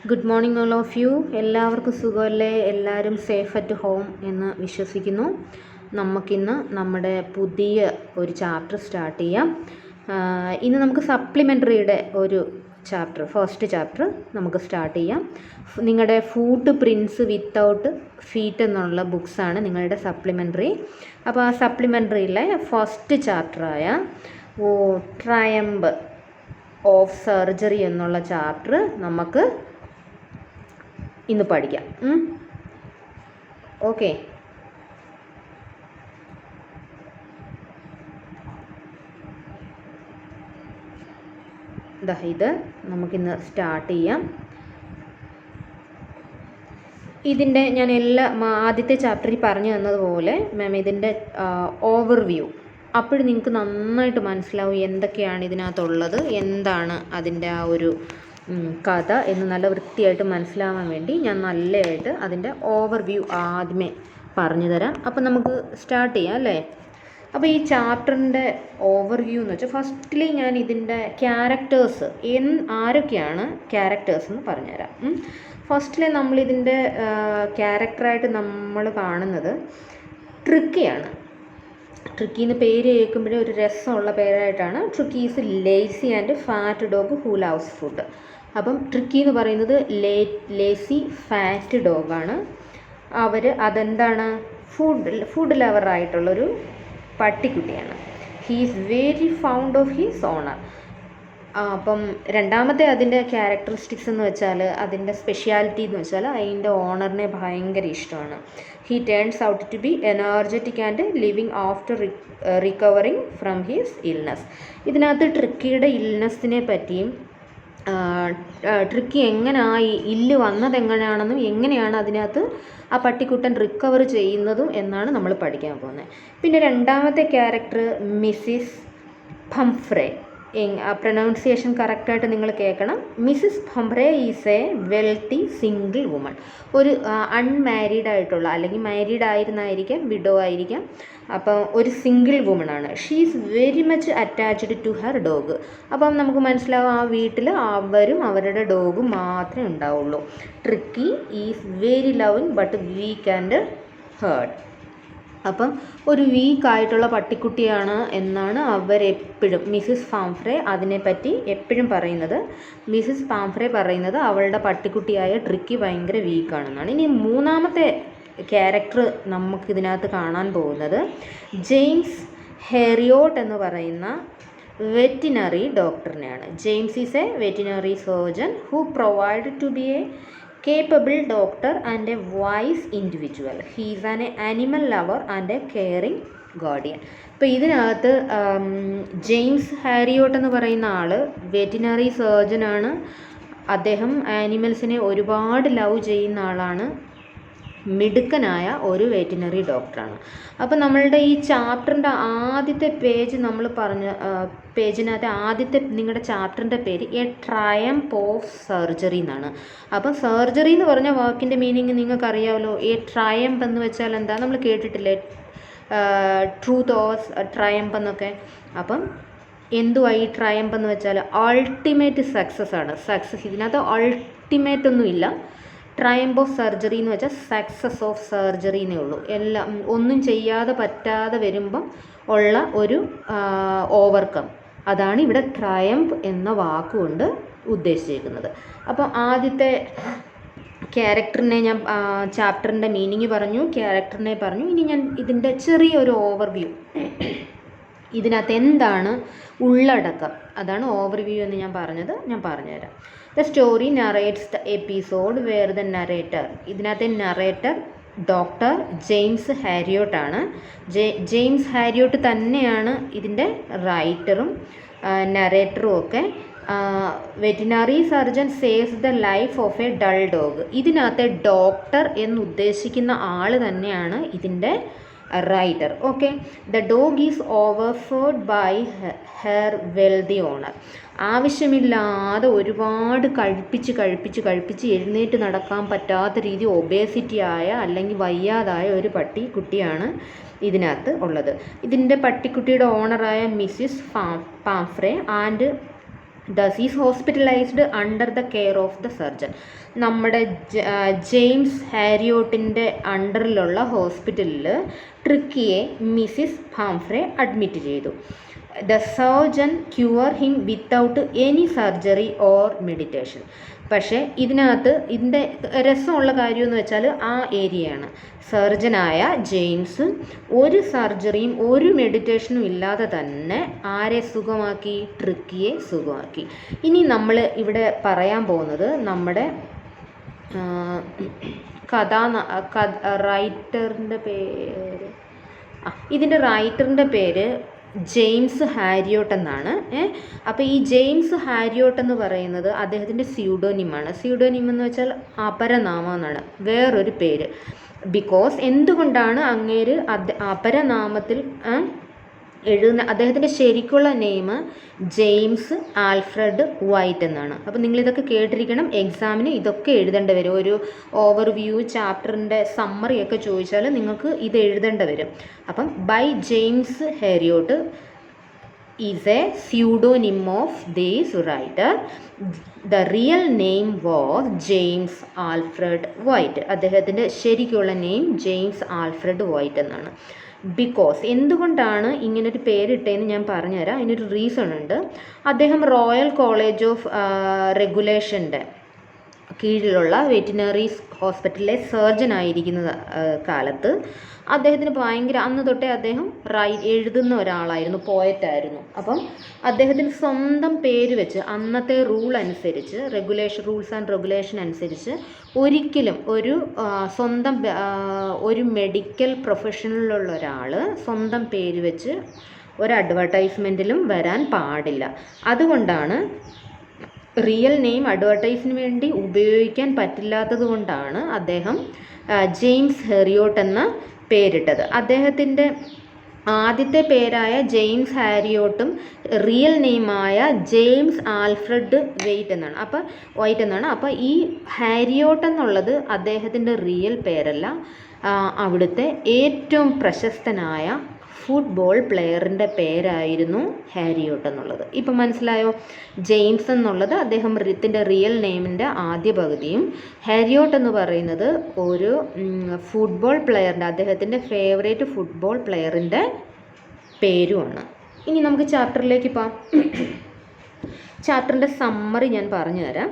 Good morning all of you. എല്ലാവർക്കും സുഖമല്ലേ? എല്ലാവരും സേഫ് അറ്റ് ഹോം എന്ന് വിശ്വസിക്കുന്നു. നമുക്കിന്ന് നമ്മുടെ പുതിയ ഒരു ചാപ്റ്റർ സ്റ്റാർട്ട് ചെയ്യാം. ഇന്ന് നമുക്ക് സപ്ലിമെൻ്ററിയുടെ ഒരു ചാപ്റ്റർ, ഫസ്റ്റ് ചാപ്റ്റർ നമുക്ക് സ്റ്റാർട്ട് ചെയ്യാം. നിങ്ങളുടെ ഫുഡ് പ്രിൻസ് വിത്തൗട്ട് ഫീറ്റ് എന്നുള്ള ബുക്സാണ് നിങ്ങളുടെ സപ്ലിമെൻ്ററി. അപ്പോൾ ആ സപ്ലിമെൻ്ററിയിലെ ഫസ്റ്റ് ചാപ്റ്ററായ ട്രയംബ് ഓഫ് സർജറി എന്നുള്ള ചാപ്റ്റർ നമുക്ക് ഇന്ന് പഠിക്കാം. ഓക്കെ, ഇത് നമുക്കിന്ന് സ്റ്റാർട്ട് ചെയ്യാം. ഇതിൻ്റെ ഞാൻ ആദ്യത്തെ ചാപ്റ്ററിൽ പറഞ്ഞു തന്നതുപോലെ ഇതിൻ്റെ ഓവർവ്യൂ അപ്പോഴും നിങ്ങൾക്ക് നന്നായിട്ട് മനസ്സിലാവും എന്തൊക്കെയാണ് ഇതിനകത്തുള്ളത്, എന്താണ് അതിൻ്റെ ആ ഒരു കഥ എന്ന് നല്ല വൃത്തിയായിട്ട് മനസ്സിലാവാൻ വേണ്ടി ഞാൻ നല്ലതായിട്ട് അതിൻ്റെ ഓവർവ്യൂ ആദ്യമേ പറഞ്ഞു തരാം. അപ്പം നമുക്ക് സ്റ്റാർട്ട് ചെയ്യാം അല്ലേ? അപ്പോൾ ഈ ചാപ്റ്ററിൻ്റെ ഓവർവ്യൂ എന്ന് വെച്ചാൽ ഫസ്റ്റിൽ ഞാൻ ഇതിൻ്റെ ക്യാരക്ടേഴ്സ് ആരൊക്കെയാണ് ക്യാരക്ടേഴ്സ് എന്ന് പറഞ്ഞുതരാം. ഫസ്റ്റിൽ നമ്മളിതിൻ്റെ ക്യാരക്ടറായിട്ട് നമ്മൾ കാണുന്നത് ട്രിക്കിയാണ്. ട്രിക്കി എന്ന് പേര് കേൾക്കുമ്പോഴേ ഒരു രസമുള്ള പേരായിട്ടാണ്. Tricky is lazy and fat dog who loves food. അപ്പം ട്രിക്കി എന്ന് പറയുന്നത് ലേസി ഫാറ്റ് ഡോഗാണ്. അതെന്താണ്, ഫുഡ് ലവറായിട്ടുള്ളൊരു പട്ടിക്കുട്ടിയാണ്. He is very fond of his owner. അപ്പം രണ്ടാമത്തെ അതിൻ്റെ ക്യാരക്ടറിസ്റ്റിക്സ് എന്ന് വെച്ചാൽ, അതിൻ്റെ സ്പെഷ്യാലിറ്റി എന്ന് വെച്ചാൽ അതിൻ്റെ ഓണറിനെ ഭയങ്കര ഇഷ്ടമാണ്. He turns out to be energetic and living after recovering from his illness. ഇതിനകത്ത് ട്രിക്കിയുടെ ഇൽനെസ്സിനെ പറ്റിയും ട്രിക്കി ഇല്ല് വന്നത് എങ്ങനെയാണെന്നും എങ്ങനെയാണ് അതിനകത്ത് ആ പട്ടിക്കുട്ടൻ റിക്കവർ ചെയ്യുന്നതും എന്നാണ് നമ്മൾ പഠിക്കാൻ പോകുന്നത്. പിന്നെ രണ്ടാമത്തെ ക്യാരക്ടർ മിസ്സിസ് ഹംഫ്രെ. പ്രൊനൗൺസിയേഷൻ കറക്റ്റായിട്ട് നിങ്ങൾ കേൾക്കണം. Mrs Humphrey is a wealthy single woman. ഒരു അൺമാരീഡ് ആയിട്ടുള്ള, അല്ലെങ്കിൽ മാരീഡ് ആയിരുന്നായിരിക്കാം, വിഡോ ആയിരിക്കാം, അപ്പം ഒരു സിംഗിൾ വുമണാണ്. She is very much attached to her dog. അപ്പം നമുക്ക് മനസ്സിലാവും ആ വീട്ടിൽ അവരും അവരുടെ ഡോഗും മാത്രമേ ഉണ്ടാവുള്ളൂ. Tricky is very loving but weak and heard. അപ്പം ഒരു വീക്കായിട്ടുള്ള പട്ടിക്കുട്ടിയാണ് എന്നാണ് അവരെപ്പോഴും മിസ്സിസ് പാംഫ്രെ അതിനെപ്പറ്റി എപ്പോഴും പറയുന്നത്. മിസ്സിസ് പാംഫ്രെ പറയുന്നത് അവളുടെ പട്ടിക്കുട്ടിയായ ട്രിക്കി ഭയങ്കര വീക്കാണെന്നാണ്. ഇനി മൂന്നാമത്തെ ക്യാരക്ടർ നമുക്കിതിനകത്ത് കാണാൻ പോകുന്നത് ജെയിംസ് ഹെറിയോട്ട് എന്ന് പറയുന്ന വെറ്റിനറി ഡോക്ടറിനെയാണ്. James is a veterinary surgeon who provide to be a capable doctor and a wise individual. He is an animal lover and a caring guardian. ഇപ്പോൾ ഇതിനകത്ത് ജെയിംസ് ഹാരിയോട്ട് എന്ന് പറയുന്ന ആൾ വെറ്റിനറി സർജനാണ്. അദ്ദേഹം ആനിമൽസിനെ ഒരുപാട് ലവ് ചെയ്യുന്ന ആളാണ്. മിടുക്കനായ ഒരു വെറ്റിനറി ഡോക്ടറാണ്. അപ്പോൾ നമ്മളുടെ ഈ ചാപ്റ്ററിൻ്റെ ആദ്യത്തെ പേജ് നമ്മൾ പേജിനകത്ത് ആദ്യത്തെ നിങ്ങളുടെ ചാപ്റ്ററിൻ്റെ പേര് എ ട്രയംപ് ഓഫ് സർജറി എന്നാണ്. അപ്പം സർജറി എന്ന് പറഞ്ഞ വാക്കിൻ്റെ മീനിങ് നിങ്ങൾക്ക് അറിയാമല്ലോ. എ ട്രയംപ് എന്ന് വെച്ചാൽ എന്താ, നമ്മൾ കേട്ടിട്ടില്ലേ ട്രൂത്ത് ഓർ ട്രയംപ് എന്നൊക്കെ. അപ്പം എന്തുവാ ഈ ട്രയംപ് എന്ന് വെച്ചാൽ അൾട്ടിമേറ്റ് സക്സസ് ആണ്. സക്സസ് ഇതിനകത്ത് അൾട്ടിമേറ്റ് ഒന്നുമില്ല. ട്രയംപ് ഓഫ് സർജറി എന്ന് വെച്ചാൽ സക്സസ് ഓഫ് സർജറി എന്നേ ഉള്ളൂ. എല്ലാം ഒന്നും ചെയ്യാതെ പറ്റാതെ വരുമ്പം ഉള്ള ഒരു ഓവർകം, അതാണ് ഇവിടെ ട്രയംപ് എന്ന വാക്കുകൊണ്ട് ഉദ്ദേശിച്ചിരിക്കുന്നത്. അപ്പം ആദ്യത്തെ ക്യാരക്ടറിനെ ഞാൻ ചാപ്റ്ററിൻ്റെ മീനിങ് പറഞ്ഞു, ക്യാരക്ടറിനെ പറഞ്ഞു. ഇനി ഞാൻ ഇതിൻ്റെ ചെറിയൊരു ഓവർവ്യൂ, ഇതിനകത്ത് എന്താണ് ഉള്ളടക്കം, അതാണ് ഓവർവ്യൂ എന്ന് ഞാൻ പറഞ്ഞുതരാം. The story narrates the episode where the narrator. ഇതിനകത്തെ നറേറ്റർ ഡോക്ടർ ജെയിംസ് ഹാരിയോട്ടാണ്. ജെയിംസ് ഹാരിയോട്ട് തന്നെയാണ് ഇതിൻ്റെ റൈറ്ററും നറേറ്ററും ഒക്കെ. Veterinary surgeon saves the life of a dull dog. ഇതിനകത്തെ ഡോക്ടർ എന്നുദ്ദേശിക്കുന്ന ആൾ തന്നെയാണ് ഇതിൻ്റെ writer. Okay, the dog is overfed by her wealthy owner. ആവശ്യമില്ലാതെ ഒരുപാട് കഴിപ്പിച്ച് എഴുന്നേറ്റ് നടക്കാൻ പറ്റാത്ത രീതി ഒബേസിറ്റി ആയ അല്ലെങ്കിൽ വയ്യാതായ ഒരു കുട്ടിയാണ് ഇതിനകത്ത് ഉള്ളത്. ഇതിൻ്റെ പട്ടിക്കുട്ടിയുടെ ഓണറായ Mrs Pumphrey and thus is hospitalised under the care of the surgeon. നമ്മുടെ ജെയിംസ് ഹാരിയോട്ടിൻ്റെ അണ്ടറിലുള്ള ഹോസ്പിറ്റലിൽ ട്രിക്കിയെ മിസ്സിസ് പാംഫ്രെ അഡ്മിറ്റ് ചെയ്തു. The surgeon cure him without any surgery or meditation. പക്ഷേ ഇതിൻ്റെ രസമുള്ള കാര്യമെന്ന് വെച്ചാൽ ആ ഏരിയയാണ്. സർജനായ ജെയിംസ് ഒരു സർജറിയും ഒരു മെഡിറ്റേഷനും ഇല്ലാതെ തന്നെ ആരെ സുഖമാക്കി? ട്രിക്കിയെ സുഖമാക്കി. ഇനി നമ്മൾ ഇവിടെ പറയാൻ പോകുന്നത് നമ്മുടെ റൈറ്ററിൻ്റെ പേര്, ഇതിൻ്റെ റൈറ്ററിൻ്റെ പേര് ജെയിംസ് ഹാരിയോട്ട് എന്നാണ്. അപ്പോൾ ഈ ജെയിംസ് ഹാരിയോട്ട് എന്ന് പറയുന്നത് അദ്ദേഹത്തിൻ്റെ സ്യൂഡോനിമാണ്. സ്യൂഡോനിം എന്ന് വെച്ചാൽ അപരനാമം എന്നാണ്, വേറൊരു പേര്. ബിക്കോസ് എന്തുകൊണ്ടാണ് അങ്ങേര് അപരനാമത്തിൽ എഴുതുന്ന? അദ്ദേഹത്തിൻ്റെ ശരിക്കുള്ള നെയിം ജെയിംസ് ആൽഫ്രഡ് വൈറ്റ് എന്നാണ്. അപ്പോൾ നിങ്ങളിതൊക്കെ കേട്ടിരിക്കണം. എക്സാമിന് ഇതൊക്കെ എഴുതേണ്ടി വരും. ഒരു ഓവർവ്യൂ, ചാപ്റ്ററിൻ്റെ സമ്മറിയൊക്കെ ചോദിച്ചാൽ നിങ്ങൾക്ക് ഇത് എഴുതേണ്ടി വരും. അപ്പം by James Herriot is a pseudonym of this writer. The real name was James Alfred White. അദ്ദേഹത്തിൻ്റെ ശരിക്കുള്ള നെയിം ജെയിംസ് ആൽഫ്രഡ് വൈറ്റ് എന്നാണ്. ബിക്കോസ് എന്തുകൊണ്ടാണ് ഇങ്ങനൊരു പേരിട്ടതെന്ന് ഞാൻ പറഞ്ഞുതരാം. അതിനൊരു റീസൺ ഉണ്ട്. അദ്ദേഹം റോയൽ കോളേജ് ഓഫ് റെഗുലേഷൻ്റെ കീഴിലുള്ള വെറ്റിനറി ഹോസ്പിറ്റലിലെ സർജൻ ആയിരിക്കുന്ന കാലത്ത് അദ്ദേഹത്തിന് ഭയങ്കര, അന്ന് തൊട്ടേ അദ്ദേഹം എഴുതുന്ന ഒരാളായിരുന്നു, പോയറ്റായിരുന്നു. അപ്പം അദ്ദേഹത്തിന് സ്വന്തം പേര് വെച്ച് അന്നത്തെ റൂൾസ് ആൻഡ് റെഗുലേഷൻ അനുസരിച്ച് ഒരിക്കലും ഒരു മെഡിക്കൽ പ്രൊഫഷനിലുള്ള ഒരാൾ സ്വന്തം പേര് വെച്ച് ഒരു അഡ്വർടൈസ്മെൻറ്റിലും വരാൻ പാടില്ല. അതുകൊണ്ടാണ് റിയൽ നെയിം അഡ്വർടൈസിന് വേണ്ടി ഉപയോഗിക്കാൻ പറ്റില്ലാത്തത് കൊണ്ടാണ് അദ്ദേഹം ജെയിംസ് ഹാരിയോട്ട് എന്ന പേരിട്ടത്. അദ്ദേഹത്തിൻ്റെ ആദ്യത്തെ പേരായ ജെയിംസ് ഹാരിയോട്ടും റിയൽ നെയിമായ ജെയിംസ് ആൽഫ്രഡ് വൈറ്റ് എന്നാണ്. അപ്പോൾ ഈ ഹാരിയോട്ട് എന്നുള്ളത് അദ്ദേഹത്തിൻ്റെ റിയൽ പേരല്ല, അവിടുത്തെ ഏറ്റവും പ്രശസ്തനായ ഫുട്ബോൾ പ്ലെയറിൻ്റെ പേരായിരുന്നു ഹാരിയോട്ട് എന്നുള്ളത്. ഇപ്പം മനസ്സിലായോ? ജെയിംസ് എന്നുള്ളത് അദ്ദേഹത്തിൻ്റെ റിയൽ നെയിമിൻ്റെ ആദ്യ പകുതിയും ഹാരിയോട്ട് എന്ന് പറയുന്നത് ഒരു ഫുട്ബോൾ പ്ലെയറിൻ്റെ, അദ്ദേഹത്തിൻ്റെ ഫേവറേറ്റ് ഫുട്ബോൾ പ്ലെയറിൻ്റെ പേരുമാണ്. ഇനി നമുക്ക് ചാപ്റ്ററിലേക്ക് പോകാം. ചാപ്റ്ററിൻ്റെ സമ്മറി ഞാൻ പറഞ്ഞു തരാം.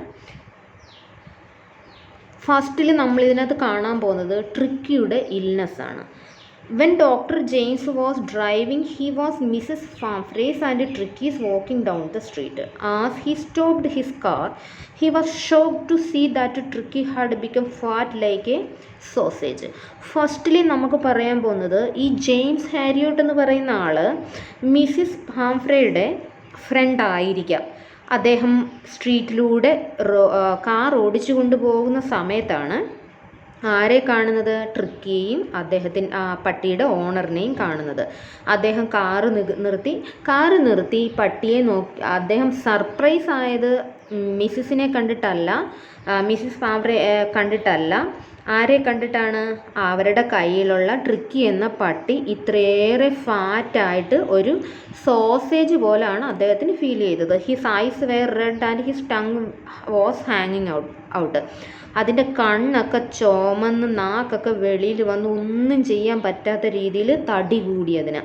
ഫസ്റ്റിൽ നമ്മൾ ഇതിനകത്ത് കാണാൻ പോകുന്നത് ട്രിക്കിയുടെ ഇൽനെസ്സാണ്. When Dr. James was driving, he was Mrs. Pumphrey's and Tricky's walking down the street. As he stopped his car, he was shocked to see that Tricky had become fat like a sausage. Firstly നമുക്ക് പറയാൻ പോകുന്നത് ഈ James ഹാരിയോട്ട് എന്ന് പറയുന്ന ആൾ Mrs പാംഫ്രയുടെ front ആയിരിക്കാം. അദ്ദേഹം സ്ട്രീറ്റിലൂടെ car ഓടിച്ചു കൊണ്ടുപോകുന്ന സമയത്താണ് ആരെ കാണുന്നത്? ട്രിക്കിയെയും അദ്ദേഹത്തിൻ്റെ പട്ടിയുടെ ഓണറിനെയും കാണുന്നത്. അദ്ദേഹം കാറ് നിർത്തി പട്ടിയെ നോക്കി. അദ്ദേഹം സർപ്രൈസ് ആയത് മിസ്സിസിനെ കണ്ടിട്ടല്ല, മിസ്സിസ് പാംഫ്രെ കണ്ടിട്ടല്ല, ആരെ കണ്ടിട്ടാണ്? അവരുടെ കയ്യിലുള്ള ട്രിക്കി എന്ന പട്ടി ഇത്രയേറെ ഫാറ്റായിട്ട് ഒരു സോസേജ് പോലെയാണ് അദ്ദേഹത്തിന് ഫീൽ ചെയ്തത്. His eyes were red and his tongue was ഹാങ്ങിങ് ഔട്ട്. അതിൻ്റെ കണ്ണൊക്കെ ചുമന്ന് നാക്കൊക്കെ വെളിയിൽ വന്ന് ഒന്നും ചെയ്യാൻ പറ്റാത്ത രീതിയിൽ തടി കൂടിയതിന്.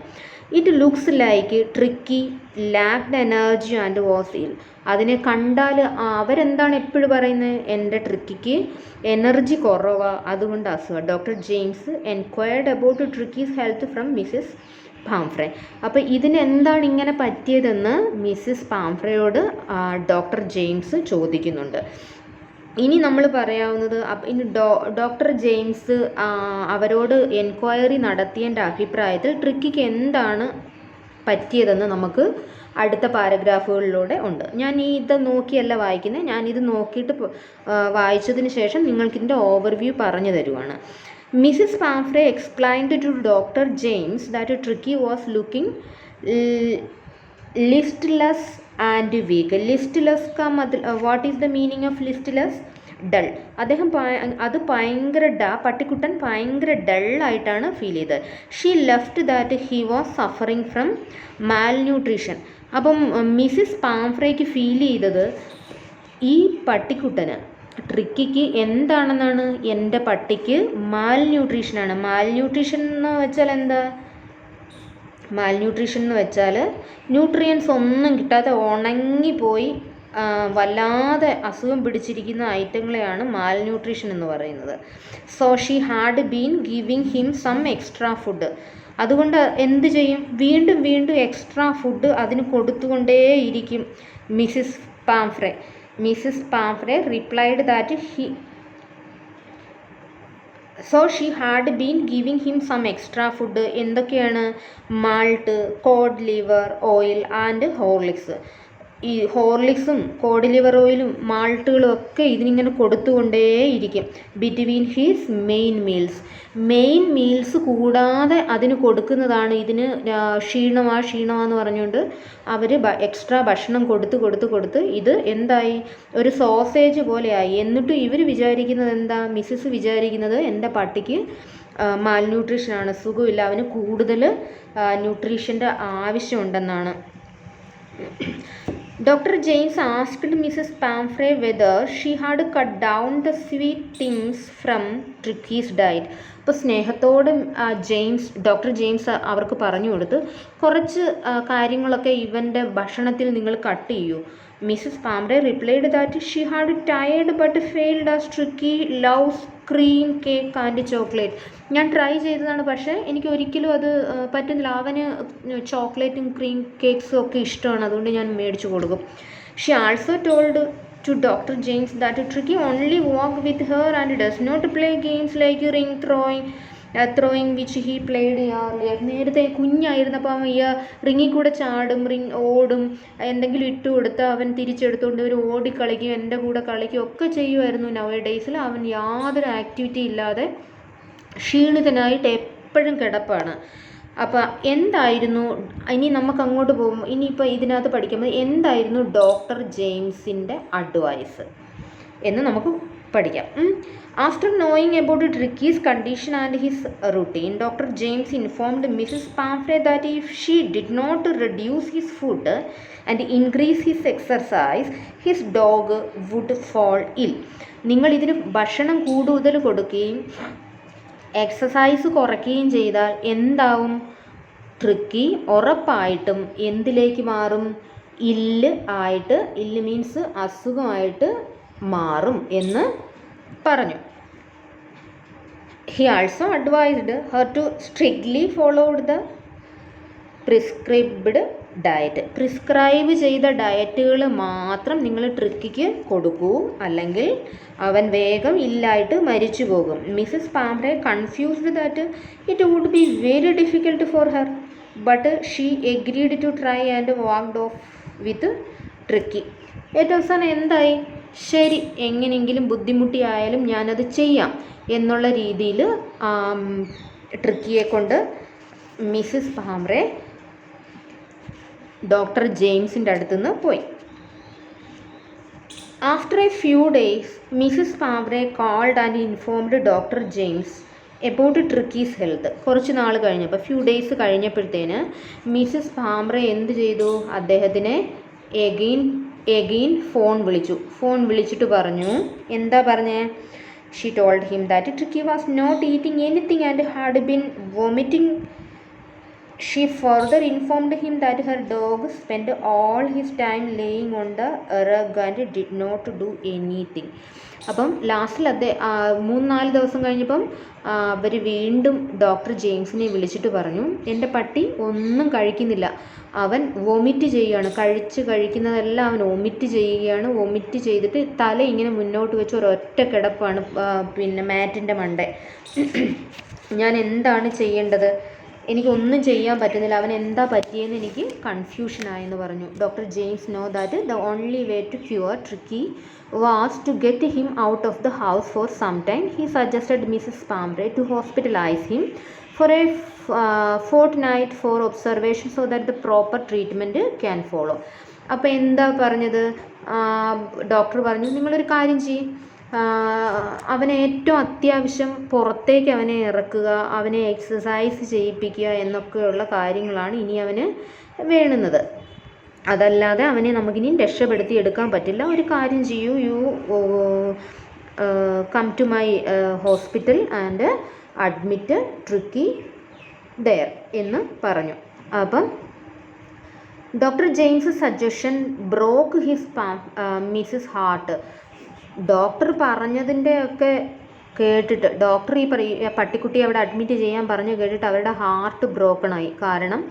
It looks like Tricky lacked energy and was ill. അതിനെ കണ്ടാൽ അവരെന്താണ് എപ്പോഴും പറയുന്നത്? എൻ്റെ ട്രിക്കിക്ക് എനർജി കുറവാണ്, അതുകൊണ്ട് അസുഖം. Doctor James enquired about Tricky's health from Mrs Pumphrey. അപ്പോൾ ഇതിനെന്താണ് ഇങ്ങനെ പറ്റിയതെന്ന് മിസ്സിസ് പാംഫ്രയോട് ഡോക്ടർ ജെയിംസ് ചോദിക്കുന്നുണ്ട്. ഇനി നമ്മൾ പറയാവുന്നത്, ഇനി ഡോക്ടർ ജെയിംസ് അവരോട് എൻക്വയറി നടത്തിയതിൻ്റെ അഭിപ്രായത്തിൽ ട്രിക്കിക്ക് എന്താണ് പറ്റിയതെന്ന് നമുക്ക് അടുത്ത പാരഗ്രാഫുകളിലൂടെ ഉണ്ട്. ഞാൻ ഇത് നോക്കിയല്ല വായിക്കുന്നത്, ഞാനിത് നോക്കിയിട്ട് വായിച്ചതിന് ശേഷം നിങ്ങൾക്കിതിൻ്റെ ഓവർവ്യൂ പറഞ്ഞു തരുവാണ്. Mrs Pumphrey explained to doctor James that tricky was looking listless and weak. Listless का मतलब what is the meaning of listless? Dull. അദ്ദേഹം അത് ഭയങ്കര പട്ടിക്കുട്ടൻ ഭയങ്കര ഡള്ളായിട്ടാണ് ഫീൽ ചെയ്തത്. She left that he was suffering from malnutrition. അപ്പം മിസ്സിസ് പാംഫ്രേക്ക് ഫീൽ ചെയ്തത് ഈ പട്ടിക്കുട്ടന് ട്രിക്കിക്ക് എന്താണെന്നാണ്, എൻ്റെ പട്ടിക്ക് മാൽന്യൂട്രീഷനാണ്. മാൽന്യൂട്രീഷൻ എന്ന് വെച്ചാൽ എന്താ? മാൽന്യൂട്രീഷൻ എന്ന് വെച്ചാൽ ന്യൂട്രിയൻസ് ഒന്നും കിട്ടാതെ ഉണങ്ങിപ്പോയി വല്ലാതെ അസുഖം പിടിച്ചിരിക്കുന്ന ഐറ്റങ്ങളെയാണ് മാൽന്യൂട്രീഷൻ എന്ന് പറയുന്നത്. So she had been giving him some extra food. അതുകൊണ്ട് എന്ത് ചെയ്യും? വീണ്ടും വീണ്ടും എക്സ്ട്രാ ഫുഡ് അതിന് കൊടുത്തുകൊണ്ടേയിരിക്കും Mrs Pumphrey. Mrs Pumphrey replied that so she had been giving him some extra food. എന്തൊക്കെയാണ്? Malt, cod liver oil and Horlicks. ഈ ഹോർലിക്സും കോഡ് ലിവർ ഓയിലും മാൾട്ടുകളും ഒക്കെ ഇതിനിങ്ങനെ കൊടുത്തുകൊണ്ടേയിരിക്കും ബിറ്റ്വീൻ ഹീസ് മെയിൻ മീൽസ് കൂടാതെ അതിന് കൊടുക്കുന്നതാണ്. ഇതിന് ക്ഷീണമാന്ന് പറഞ്ഞുകൊണ്ട് അവർ എക്സ്ട്രാ ഭക്ഷണം കൊടുത്ത് ഇത് എന്തായി? ഒരു സോസേജ് പോലെയായി. എന്നിട്ടും ഇവർ വിചാരിക്കുന്നത് എന്താ? മിസ്സിസ് വിചാരിക്കുന്നത് എൻ്റെ പട്ടിക്ക് മാൽന്യൂട്രീഷനാണ്, സുഖമില്ല, അവന് കൂടുതൽ ന്യൂട്രീഷൻ്റെ ആവശ്യമുണ്ടെന്നാണ്. Dr. James asked Mrs. Pamphray whether she had cut down the sweet things from Tricky's diet. അപ്പോൾ സ്നേഹത്തോടെ ഡോക്ടർ ജെയിംസ് അവർക്ക് പറഞ്ഞു കൊടുത്ത് കുറച്ച് കാര്യങ്ങളൊക്കെ ഇവൻ്റെ ഭക്ഷണത്തിൽ നിങ്ങൾ കട്ട് ചെയ്യൂ. Mrs Pumphrey replied that she had tired but failed as Tricky loves cream cake and chocolate. ഞാൻ ട്രൈ ചെയ്തതാണ്, പക്ഷേ എനിക്ക് ഒരിക്കലും അത് പറ്റുന്നില്ല. അവന് ചോക്ലേറ്റും ക്രീം കേക്ക്സും ഒക്കെ ഇഷ്ടമാണ്, അതുകൊണ്ട് ഞാൻ മേടിച്ചു കൊടുക്കും. She also told to Dr. James that Tricky only walk with her and does not play games like ring throwing which he played earlier. നേരത്തെ കുഞ്ഞായിരുന്നപ്പോൾ അവൻ ഈ റിങ്ങിൽ കൂടെ ചാടും, ഓടും, എന്തെങ്കിലും ഇട്ട് കൊടുത്ത് അവൻ തിരിച്ചെടുത്തുകൊണ്ട് ഒരു ഓടിക്കളിക്കും, എൻ്റെ കൂടെ കളിക്കും ഒക്കെ ചെയ്യുമായിരുന്നു. നൗ ഡേയ്സിൽ അവൻ യാതൊരു ആക്ടിവിറ്റി ഇല്ലാതെ ക്ഷീണിതനായിട്ട് എപ്പോഴും കിടപ്പാണ്. അപ്പോൾ എന്തായിരുന്നു, ഇനി നമുക്ക് അങ്ങോട്ട് പോകുമ്പോൾ ഇനിയിപ്പോൾ ഇതിനകത്ത് പഠിക്കുമ്പോൾ എന്തായിരുന്നു ഡോക്ടർ ജെയിംസിൻ്റെ അഡ്വൈസ് എന്ന് നമുക്ക് പഠിക്കാം. After knowing about Tricky's condition and his routine, doctor James informed Mrs Pumphrey that if she did not reduce his food and increase his exercise his dog would fall ill. നിങ്ങൾ ഇതിന് ഭക്ഷണം കൂടുതൽ കൊടുക്കുകയും exercise കുറയ്ക്കുകയും ചെയ്താൽ എന്താവും? Tricky ഉറപ്പായിട്ടും എന്തിലേക്ക് മാറും? ഇല്ല് മീൻസ് അസുഖമായിട്ട് മാറും എന്ന് പറഞ്ഞു. He also advised her to strictly followed the prescribed diet. Prescribe ചെയ്ത ഡയറ്റുകൾ മാത്രം നിങ്ങൾ ട്രിക്കിക്ക് കൊടുക്കൂ, അല്ലെങ്കിൽ അവൻ വേഗം ഇല്ലായിട്ട് മരിച്ചു പോകും. Mrs Pumphrey confused that it would be very difficult for her, but she agreed to try and walked off with Tricky. ഏറ്റവും അവസാനം എന്തായി? ശരി, എങ്ങനെയെങ്കിലും ബുദ്ധിമുട്ടിയായാലും ഞാനത് ചെയ്യാം എന്നുള്ള രീതിയിൽ ട്രിക്കിയെ കൊണ്ട് മിസ്സിസ് പാംഫ്രെ ഡോക്ടർ ജെയിംസിൻ്റെ അടുത്തുനിന്ന് പോയി. After a few days Mrs Pumphrey called and informed doctor James about Tricky's health. കുറച്ച് നാൾ കഴിഞ്ഞപ്പോൾ, ഫ്യൂ ഡേയ്സ് കഴിഞ്ഞപ്പോഴത്തേന് മിസ്സിസ് പാംഫ്രെ എന്ത് ചെയ്തു? അദ്ദേഹത്തിനെ എഗെയിൻ ഫോൺ വിളിച്ചിട്ട് പറഞ്ഞു. എന്താ പറഞ്ഞേ? She told him that tricky was not eating anything and had been vomiting. She further informed him that her dog spent all his time laying on the rug and did not do anything. അപ്പം ലാസ്റ്റിൽ 3-4 ദിവസം കഴിഞ്ഞപ്പം അവർ വീണ്ടും doctor ജെയിംസിനെ വിളിച്ചിട്ട് പറഞ്ഞു, എൻ്റെ പട്ടി ഒന്നും കഴിക്കുന്നില്ല, അവൻ വൊമിറ്റ് ചെയ്യുകയാണ്, കഴിക്കുന്നതെല്ലാം അവൻ വൊമിറ്റ് ചെയ്യുകയാണ്. വൊമിറ്റ് ചെയ്തിട്ട് തല ഇങ്ങനെ മുന്നോട്ട് വെച്ച് ഒരൊറ്റ കിടപ്പാണ് മാറ്റിൻ്റെ മണ്ടേ. ഞാൻ എന്താണ് ചെയ്യേണ്ടത്? എനിക്കൊന്നും ചെയ്യാൻ പറ്റുന്നില്ല, അവൻ എന്താ പറ്റിയെന്ന് എനിക്ക് കൺഫ്യൂഷനായെന്ന് പറഞ്ഞു. Doctor James know that the only way to cure Tricky was to get him out of the house for some time. He suggested Mrs Pumphrey to hospitalise him for a fortnight for observation so that the proper treatment can follow. അപ്പോൾ എന്താ പറഞ്ഞത്? Doctor പറഞ്ഞു, നിങ്ങളൊരു കാര്യം ചെയ്യും, അവനെ ഏറ്റവും അത്യാവശ്യം പുറത്തേക്ക് അവനെ ഇറക്കുക, അവനെ എക്സസൈസ് ചെയ്യിപ്പിക്കുക എന്നൊക്കെയുള്ള കാര്യങ്ങളാണ് ഇനി അവന് വേണ്ടുന്നത്. അതല്ലാതെ അവനെ നമുക്കിനി രക്ഷപ്പെടുത്തി എടുക്കാൻ പറ്റില്ല. ഒരു കാര്യം ചെയ്യൂ, you come to my hospital and admit Tricky there എന്ന് പറഞ്ഞു. അപ്പം doctor James suggestion broke his Mrs heart. Doctor പറഞ്ഞതിൻ്റെ ഒക്കെ കേട്ടിട്ട്, ഡോക്ടർ ഈ പട്ടിക്കുട്ടിയെ അവിടെ അഡ്മിറ്റ് ചെയ്യാൻ പറഞ്ഞു കേട്ടിട്ട് അവരുടെ ഹാർട്ട് ബ്രോക്കണായി. കാരണം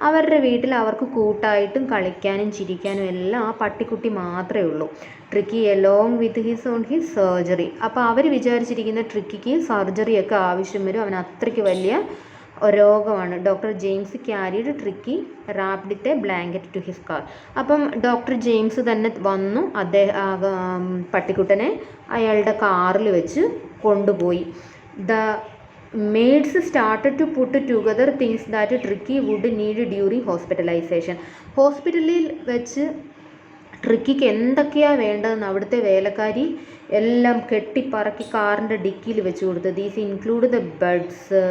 അവരുടെ വീട്ടിൽ അവർക്ക് കൂട്ടായിട്ടും കളിക്കാനും ചിരിക്കാനും എല്ലാം ആ പട്ടിക്കുട്ടി മാത്രമേ ഉള്ളൂ. Tricky along with his surgery. അപ്പോൾ അവർ വിചാരിച്ചിരിക്കുന്ന ട്രിക്കിക്ക് സർജറിയൊക്കെ ആവശ്യം വരും, അവൻ അത്രയ്ക്ക് വലിയ രോഗമാണ്. ഡോക്ടർ ജെയിംസ് ക്യാരിഡ് ട്രിക്കി റാപ്പിഡത്തെ ബ്ലാങ്കറ്റ് ടു ഹിസ് കാർ. അപ്പം ഡോക്ടർ ജെയിംസ് തന്നെ വന്നു പട്ടിക്കുട്ടനെ അയാളുടെ കാറിൽ വെച്ച് കൊണ്ടുപോയി. The maids started to put together things that Tricky would need during hospitalization. ഹോസ്പിറ്റലിൽ വെച്ച് ട്രിക്കിക്ക് എന്തൊക്കെയാണ് വേണ്ടതെന്ന് അവിടുത്തെ വേലക്കാരി എല്ലാം കെട്ടിപ്പറക്കി കാറിൻ്റെ ഡിക്കിയിൽ വെച്ച് കൊടുത്തു. These include the beds,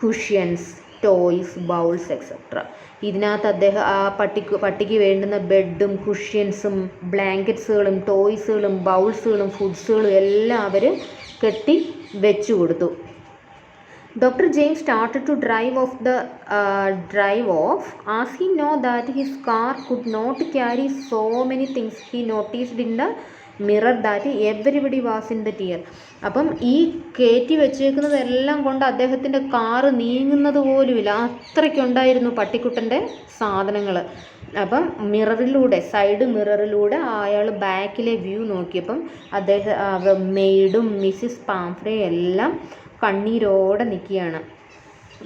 cushions, toys, bowls etcetera. ഇതിനകത്ത് അദ്ദേഹം ആ പട്ടിക്ക് വേണ്ടുന്ന ബെഡും കുഷ്യൻസും ബ്ലാങ്കറ്റ്സുകളും ടോയ്സുകളും ബൗൾസുകളും ഫുഡ്സുകളും എല്ലാം അവർ കെട്ടി വെച്ചു കൊടുത്തു. Dr. James started to drive off as he know that his car could not carry so many things. He noticed in the mirror that everybody was in the tear. അപ്പം ഈ കയറ്റി വെച്ചേക്കുന്നതെല്ലാം കൊണ്ട് അദ്ദേഹത്തിൻ്റെ കാറ് നീങ്ങുന്നത് പോലുമില്ല, അത്രയ്ക്കുണ്ടായിരുന്നു പട്ടിക്കുട്ടൻ്റെ സാധനങ്ങൾ. അപ്പം മിററിലൂടെ, സൈഡ് മിററിലൂടെ അയാൾ ബാക്കിലെ വ്യൂ നോക്കിയപ്പം മെയ്ഡും മിസ്സിസ് പാംഫ്രെ എല്ലാം കണ്ണീരോടെ നിൽക്കുകയാണ്.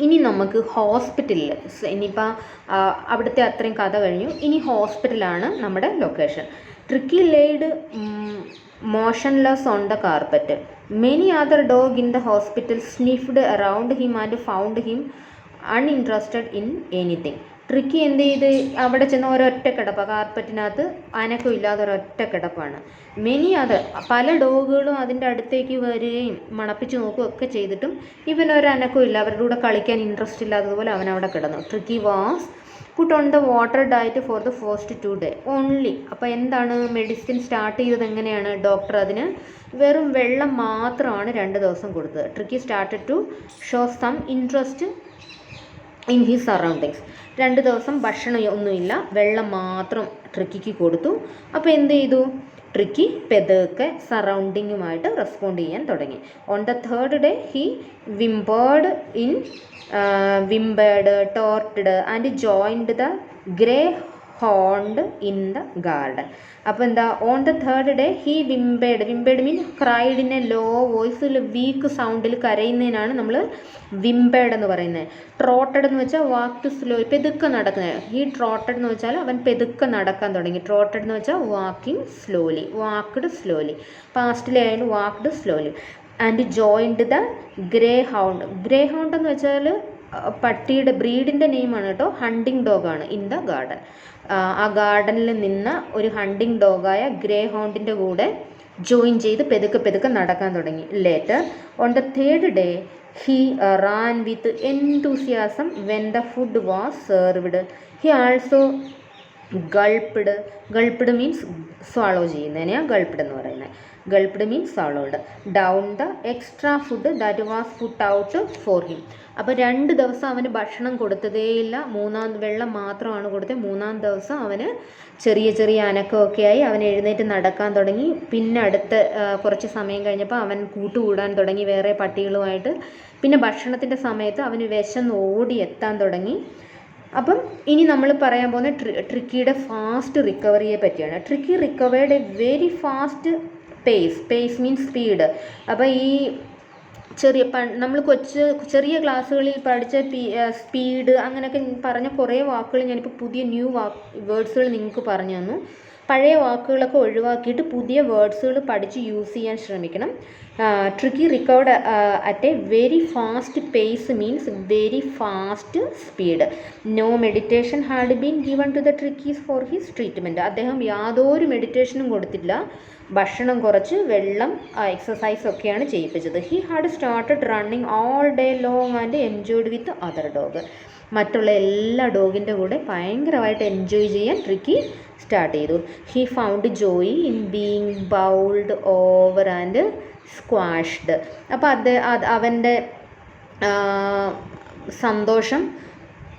ഇനി നമുക്ക് ഹോസ്പിറ്റലിൽ, ഇനിയിപ്പോൾ അവിടുത്തെ അത്രയും കഥ കഴിഞ്ഞു, ഇനി ഹോസ്പിറ്റലാണ് നമ്മുടെ location. Tricky laid motionless on the carpet. Many other dogs in the hospital sniffed around him and found him uninterested in anything. Tricky എന്ത് ചെയ്ത് അവിടെ ചെന്ന് ഒരൊറ്റ കിടപ്പാണ്, കാർപ്പറ്റിനകത്ത് അനക്കം ഇല്ലാതെ ഒരൊറ്റ കിടപ്പാണ്. മെനി അതർ പല ഡോഗുകളും അതിൻ്റെ അടുത്തേക്ക് വരികയും മണപ്പിച്ച് നോക്കുകയൊക്കെ ചെയ്തിട്ടും ഇവനൊരനക്കം ഇല്ല, അവരുടെ കൂടെ കളിക്കാൻ ഇൻട്രസ്റ്റ് ഇല്ലാത്തതുപോലെ അവൻ അവിടെ കിടന്നു. Tricky was put on the water diet for the first 2 days only. അപ്പോൾ എന്താണ് മെഡിസിൻ സ്റ്റാർട്ട് ചെയ്തത് എങ്ങനെയാണ്? ഡോക്ടർ അതിന് വെറും വെള്ളം മാത്രമാണ് 2 ദിവസം കൊടുത്തത്. Tricky started to show some interest in his surroundings. 2 ദിവസം ഭക്ഷണം ഒന്നുമില്ല, വെള്ളം മാത്രം ട്രിക്കിക്ക് കൊടുത്തു. അപ്പോൾ എന്ത് ചെയ്തു? ട്രിക്കി പെതുക്കെ സറൗണ്ടിങ്ങുമായിട്ട് റെസ്പോണ്ട് ചെയ്യാൻ തുടങ്ങി. On the 3rd day he whimpered, trotted and joined the greyhound in the garden. അപ്പോൾ എന്താ? On the 3rd day he whimpered mean cried in a low വോയിസിൽ, വീക്ക് സൗണ്ടിൽ കരയുന്നതിനാണ് നമ്മൾ വിംബേർഡ് എന്ന് പറയുന്നത്. ട്രോട്ടഡ് എന്ന് വെച്ചാൽ വാക്ക് ടു സ്ലോ, പെതുക്കെ നടക്കുന്നത്. ഹി ട്രോട്ടഡ് എന്ന് വെച്ചാൽ അവൻ പെതുക്കെ നടക്കാൻ തുടങ്ങി. ട്രോട്ടഡ് എന്ന് വെച്ചാൽ വാക്കിംഗ് സ്ലോലി, വാക്ക്ഡ് സ്ലോലി, പാസ്റ്റിലായാലും walked slowly. And joined the greyhound. Greyhound എന്ന് വെച്ചാൽ പട്ടിയുടെ ബ്രീഡിൻ്റെ നെയിമാണ് കേട്ടോ, ഹണ്ടിങ് ഡോഗാണ്. ഇൻ ദ ഗാർഡൻ, ആ ഗാർഡനിൽ നിന്ന് ഒരു ഹണ്ടിങ് ഡോഗായ ഗ്രേ ഹൗണ്ടിൻ്റെ കൂടെ ജോയിൻ ചെയ്ത് പെതുക്കെ നടക്കാൻ തുടങ്ങി. Later on the 3rd day he ran with enthusiasm when the food was served. He also gulped means swallow ചെയ്യുന്നതിനെയാണ് ഗൾപ്ഡ് എന്ന് പറയുന്നത്. Gulped means swallowed down the extra food that was put out for him. അപ്പോൾ 2 ദിവസം അവന് ഭക്ഷണം കൊടുത്തതേയില്ല, വെള്ളം മാത്രമാണ് കൊടുത്തത്. 3-ാം ദിവസം അവന് ചെറിയ അനക്കമൊക്കെ ആയി, അവൻ എഴുന്നേറ്റ് നടക്കാൻ തുടങ്ങി. പിന്നെ അടുത്ത കുറച്ച് സമയം കഴിഞ്ഞപ്പോൾ അവൻ കൂട്ടുകൂടാൻ തുടങ്ങി വേറെ പട്ടികളുമായിട്ട്. പിന്നെ ഭക്ഷണത്തിൻ്റെ സമയത്ത് അവന് വിശന്ന് ഓടി എത്താൻ തുടങ്ങി. അപ്പം ഇനി നമ്മൾ പറയാൻ പോകുന്ന ട്രിക്കിയുടെ ഫാസ്റ്റ് റിക്കവറിയെ പറ്റിയാണ്. Tricky recovered A very fast pace means speed. അപ്പോൾ ഈ നമ്മൾ ചെറിയ ക്ലാസ്സുകളിൽ പഠിച്ച സ്പീഡ് അങ്ങനെയൊക്കെ പറഞ്ഞ കുറേ വാക്കുകൾ ഞാനിപ്പോൾ പുതിയ വേർഡ്സുകൾ നിങ്ങൾക്ക് പറഞ്ഞു തന്നു. പഴയ വാക്കുകളൊക്കെ ഒഴിവാക്കിയിട്ട് പുതിയ വേർഡ്സുകൾ പഠിച്ച് യൂസ് ചെയ്യാൻ ശ്രമിക്കണം. Tricki recovered at a very fast pace means very fast speed. No meditation had been given to the Tricki's for his treatment. അദ്ദേഹം യാതൊരു മെഡിറ്റേഷനും കൊടുത്തില്ല ഭക്ഷണം കുറച്ച്, വെള്ളം, എക്സസൈസ് ഒക്കെയാണ് ചെയ്യിപ്പിച്ചത്. He had started running all day long and enjoyed with other dog. മറ്റുള്ള എല്ലാ ഡോഗിൻ്റെ കൂടെ ഭയങ്കരമായിട്ട് എൻജോയ് ചെയ്യാൻ ട്രിക്കി സ്റ്റാർട്ട് ചെയ്തു. He found joy in being bowled over and squashed. അപ്പോൾ അവൻ്റെ സന്തോഷം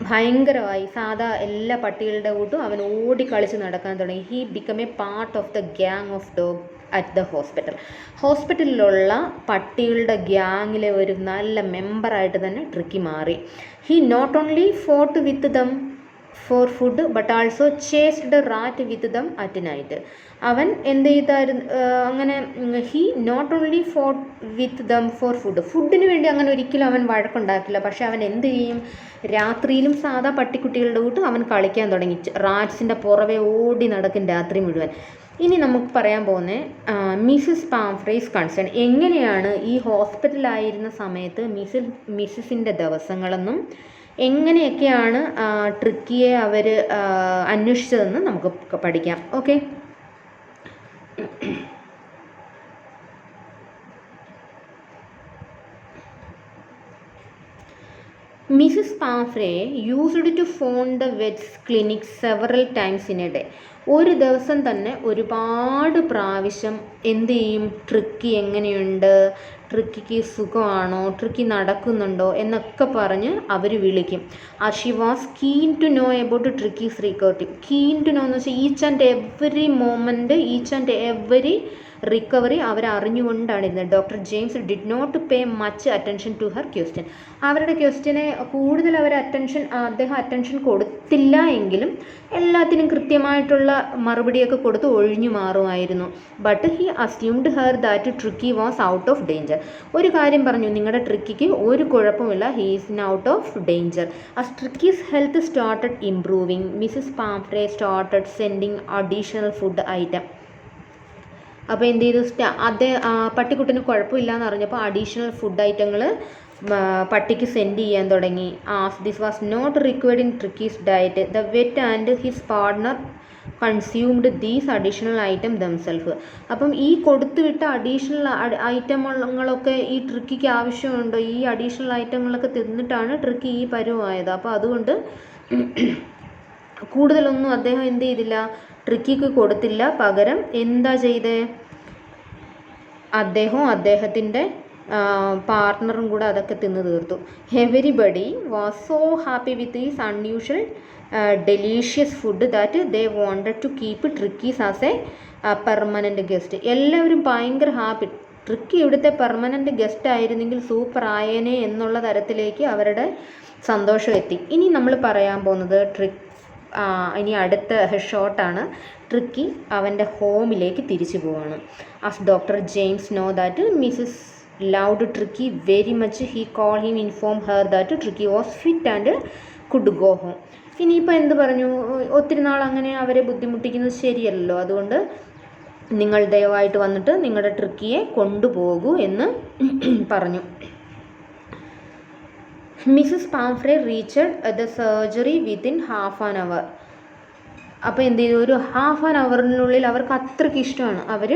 ഭയങ്കരമായി. സാധാ എല്ലാ പട്ടികളുടെ കൂട്ടും അവൻ ഓടിക്കളിച്ച് നടക്കാൻ തുടങ്ങി. He become a part of the gang of dog at the hospital. ഹോസ്പിറ്റലിലുള്ള പട്ടികളുടെ ഗ്യാങ്ങിലെ ഒരു നല്ല മെമ്പറായിട്ട് തന്നെ ട്രിക്കി മാറി. He not only fought with them for food but also chased rat with them at night. അവൻ എന്ത് ചെയ്തായിരുന്നു അങ്ങനെ? He not only fought with them for ഫുഡിന് വേണ്ടി അങ്ങനെ ഒരിക്കലും അവൻ വഴക്കുണ്ടാക്കില്ല. പക്ഷെ അവൻ എന്ത് ചെയ്യും? രാത്രിയിലും സാധാ പട്ടിക്കുട്ടികളുടെ കൂട്ട് അവൻ കളിക്കാൻ തുടങ്ങി. റാറ്റ്സിൻ്റെ പുറവെ ഓടി നടക്കും രാത്രി മുഴുവൻ. ഇനി നമുക്ക് പറയാൻ പോകുന്നത് മിസ്സിസ് പാംഫ്രേസ് കൺസേൺ. എങ്ങനെയാണ് ഈ ഹോസ്പിറ്റലായിരുന്ന സമയത്ത് മിസ്സിസിൻ്റെ ദിവസങ്ങളെന്നും എങ്ങനെയൊക്കെയാണ് ട്രിക്കിയെ അവർ അന്വേഷിച്ചതെന്ന് നമുക്ക് പഠിക്കാം. Okay. Mrs Pumphrey used to phone the vet's clinic several times in a day. ഒരു ദിവസം തന്നെ ഒരുപാട് പ്രാവശ്യം എന്ത് ചെയ്യും? ട്രിക്കി എങ്ങനെയുണ്ട്, ട്രിക്കിക്ക് സുഖമാണോ, ട്രിക്കി നടക്കുന്നുണ്ടോ എന്നൊക്കെ പറഞ്ഞ് അവർ വിളിക്കും. She was keen to know about Tricki's recovery. Keen to know എന്ന് വെച്ചാൽ each and every moment, each and every recovery അവർ അറിഞ്ഞുകൊണ്ടാണിരുന്നത്. Doctor James did not pay much attention to her question. അവരുടെ ക്വസ്റ്റ്യനെ കൂടുതൽ അദ്ദേഹം അറ്റൻഷൻ കൊടുത്തില്ല എങ്കിലും എല്ലാത്തിനും കൃത്യമായിട്ടുള്ള മറുപടിയൊക്കെ കൊടുത്ത് ഒഴിഞ്ഞു മാറുമായിരുന്നു. But he assumed her that tricky was out of danger. ഒരു കാര്യം പറഞ്ഞു, നിങ്ങളുടെ ട്രിക്കിക്ക് ഒരു കുഴപ്പമില്ല, he is out of danger. As Tricki's health started improving, Mrs Pumphrey started sending additional food item. അപ്പോൾ എന്ത് ചെയ്തു? പട്ടിക്കുട്ടിന് കുഴപ്പമില്ലാന്ന് അറിഞ്ഞപ്പോൾ അഡീഷണൽ ഫുഡ് ഐറ്റങ്ങൾ പട്ടിക്ക് സെൻഡ് ചെയ്യാൻ തുടങ്ങി. This was not required in Tricki's diet. The vet and his partner consumed these additional item themself. അപ്പം ഈ കൊടുത്തുവിട്ട അഡീഷണൽ ഐറ്റങ്ങളൊക്കെ ഈ ട്രിക്കിക്ക് ആവശ്യമുണ്ടോ? ഈ അഡീഷണൽ ഐറ്റങ്ങളൊക്കെ തിന്നിട്ടാണ് ട്രിക്കി ഈ പരുവായത്. അപ്പോൾ അതുകൊണ്ട് കൂടുതലൊന്നും അദ്ദേഹം എന്ത് ചെയ്തില്ല, ട്രിക്കിക്ക് കൊടുത്തില്ല. പകരം എന്താ ചെയ്തേ? അദ്ദേഹത്തിൻ്റെ പാർട്ട്ണറും കൂടെ അതൊക്കെ തിന്ന് തീർത്തു. Everybody was so happy with this unusual delicious food that they wanted to keep Tricki's as a permanent guest. എല്ലാവരും ഭയങ്കര ഹാപ്പി. ട്രിക്കി ഇവിടുത്തെ പെർമനൻറ്റ് ഗസ്റ്റ് ആയിരുന്നെങ്കിൽ സൂപ്പർ ആയേനെ എന്നുള്ള തരത്തിലേക്ക് അവരുടെ സന്തോഷം എത്തി. ഇനി നമ്മൾ പറയാൻ പോകുന്നത് ഇനി അടുത്ത ഷോട്ടാണ്. ട്രിക്കി അവൻ്റെ ഹോമിലേക്ക് തിരിച്ചു പോവാണ്. As doctor James know that Mrs loved Tricky very much, he call him inform her that tricky was fit and could go home. ഇനിയിപ്പോൾ എന്ത് പറഞ്ഞു? ഒത്തിരി നാൾ അങ്ങനെ അവരെ ബുദ്ധിമുട്ടിക്കുന്നത് ശരിയല്ലല്ലോ. അതുകൊണ്ട് നിങ്ങൾ ദയവായിട്ട് വന്നിട്ട് നിങ്ങളുടെ ട്രിക്കിയെ കൊണ്ടുപോകൂ എന്ന് പറഞ്ഞു. Mrs Pumphrey reached the surgery within half an hour. അപ്പോൾ എന്ത് ചെയ്തു? ഒരു ഹാഫ് ആൻ അവറിനുള്ളിൽ അവർക്ക് അത്രയ്ക്ക് ഇഷ്ടമാണ്. അവർ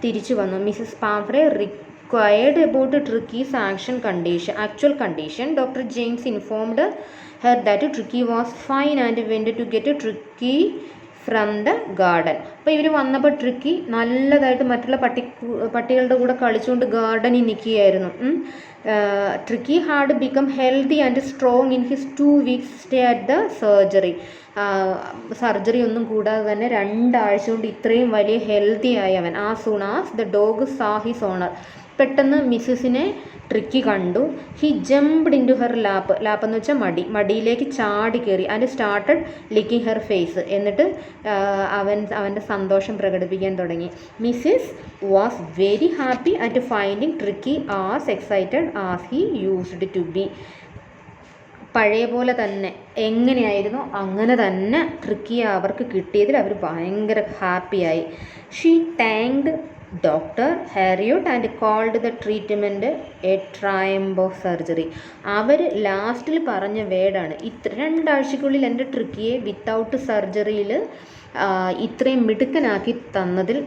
തിരിച്ചു വന്നു. Mrs Pumphrey required about Tricki's actual condition. Doctor James informed her that tricky was fine and went to get Tricki from the garden. അപ്പോൾ ഇവർ വന്നപ്പോൾ ട്രിക്കി നല്ലതായിട്ട് മറ്റുള്ള പട്ടികളുടെ കൂടെ കളിച്ചുകൊണ്ട് ഗാർഡനിൽ നിൽക്കുകയായിരുന്നു. Tricki had become healthy and strong in his 2 weeks stay at the surgery ഒന്നും കൂടാതെ തന്നെ 2 ആഴ്ച കൊണ്ട് ഇത്രയും വലിയ ഹെൽത്തി ആയവൻ. Soon as the dog saw his owner. പെട്ടെന്ന് മിസ്സിസിനെ ട്രിക്കി കണ്ടു. He jumped into her lap എന്ന് വെച്ചാൽ മടിയിലേക്ക് ചാടി കയറി. And started licking her face. എന്നിട്ട് അവൻ്റെ സന്തോഷം പ്രകടിപ്പിക്കാൻ തുടങ്ങി. Mrs was very happy at finding Tricki as excited as he used to be. പഴയ പോലെ തന്നെ എങ്ങനെയായിരുന്നു അങ്ങനെ തന്നെ ട്രിക്കിയെ അവർക്ക് കിട്ടിയതിൽ അവർ ഭയങ്കര ഹാപ്പിയായി. She thanked doctor Herriot and called the treatment a triumph of surgery. അവർ ലാസ്റ്റിൽ പറഞ്ഞ വേർഡാണ് 2 ആഴ്ചയ്ക്കുള്ളിൽ എൻ്റെ ട്രിക്കിയെ വിത്തൗട്ട് സർജറിയിൽ ഇത്രയും മിടുക്കനാക്കി തന്നതിൽ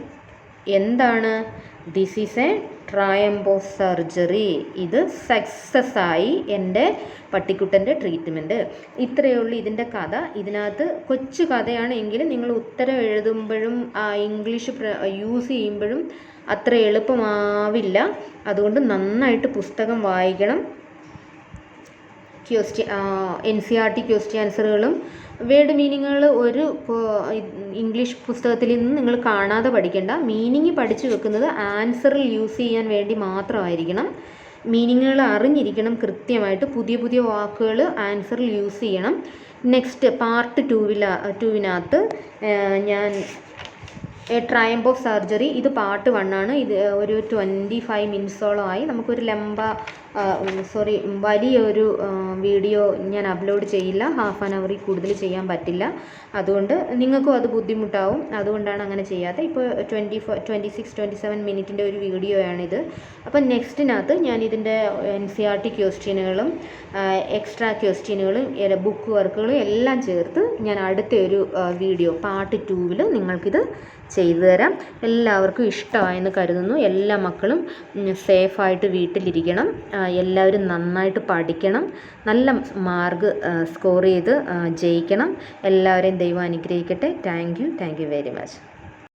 എന്താണ്? This is A triumph of surgery. ഇത് സക്സസ് ആയി എൻ്റെ പട്ടിക്കുട്ടൻ്റെ ട്രീറ്റ്മെൻറ്റ്. ഇത്രയേ ഉള്ളൂ ഇതിൻ്റെ കഥ. ഇതിനകത്ത് കൊച്ചു കഥയാണ് എങ്കിലും നിങ്ങൾ ഉത്തരം എഴുതുമ്പോഴും ഇംഗ്ലീഷ് യൂസ് ചെയ്യുമ്പോഴും അത്ര എളുപ്പമാവില്ല. അതുകൊണ്ട് നന്നായിട്ട് പുസ്തകം വായിക്കണം. NCERT ക്വസ്റ്റ്യൻ ആൻസറുകളും വേർഡ് മീനിങ്ങുകൾ ഒരു ഇംഗ്ലീഷ് പുസ്തകത്തിൽ നിന്ന് നിങ്ങൾ കാണാതെ പഠിക്കേണ്ട. മീനിങ് പഠിച്ചു വെക്കുന്നത് ആൻസറിൽ യൂസ് ചെയ്യാൻ വേണ്ടി മാത്രമായിരിക്കണം. മീനിങ്ങുകൾ അറിഞ്ഞിരിക്കണം കൃത്യമായിട്ട്. പുതിയ പുതിയ വാക്കുകൾ ആൻസറിൽ യൂസ് ചെയ്യണം. നെക്സ്റ്റ് പാർട്ട് 2-നകത്ത് ഞാൻ ട്രയംഫ് ഓഫ് സർജറി, ഇത് പാർട്ട് 1 ആണ്. ഇത് ഒരു 25 മിനിറ്റ്സോളമായി. നമുക്കൊരു വലിയൊരു വീഡിയോ ഞാൻ അപ്ലോഡ് ചെയ്യില്ല. ഹാഫ് ആൻ അവറിൽ കൂടുതൽ ചെയ്യാൻ പറ്റില്ല. അതുകൊണ്ട് നിങ്ങൾക്കും അത് ബുദ്ധിമുട്ടാവും. അതുകൊണ്ടാണ് അങ്ങനെ ചെയ്യാതെ. ഇപ്പോൾ 26-27 മിനിറ്റിൻ്റെ ഒരു വീഡിയോ ആണിത്. അപ്പം നെക്സ്റ്റിനകത്ത് ഞാൻ ഇതിൻ്റെ NCERT ക്വസ്റ്റ്യനുകളും എക്സ്ട്രാ ക്വസ്റ്റ്യനുകളും ബുക്ക് വർക്കുകളും എല്ലാം ചേർത്ത് ഞാൻ അടുത്ത ഒരു വീഡിയോ പാർട്ട് 2-ൽ നിങ്ങൾക്കിത് ചെയ്തു തരാം. എല്ലാവർക്കും ഇഷ്ടമായെന്ന് കരുതുന്നു. എല്ലാ മക്കളും സേഫായിട്ട് വീട്ടിലിരിക്കണം. എല്ലാവരും നന്നായിട്ട് പഠിക്കണം. നല്ല മാർക്ക് സ്കോർ ചെയ്ത് ജയിക്കണം. എല്ലാവരെയും ദൈവം അനുഗ്രഹിക്കട്ടെ. Thank you very much.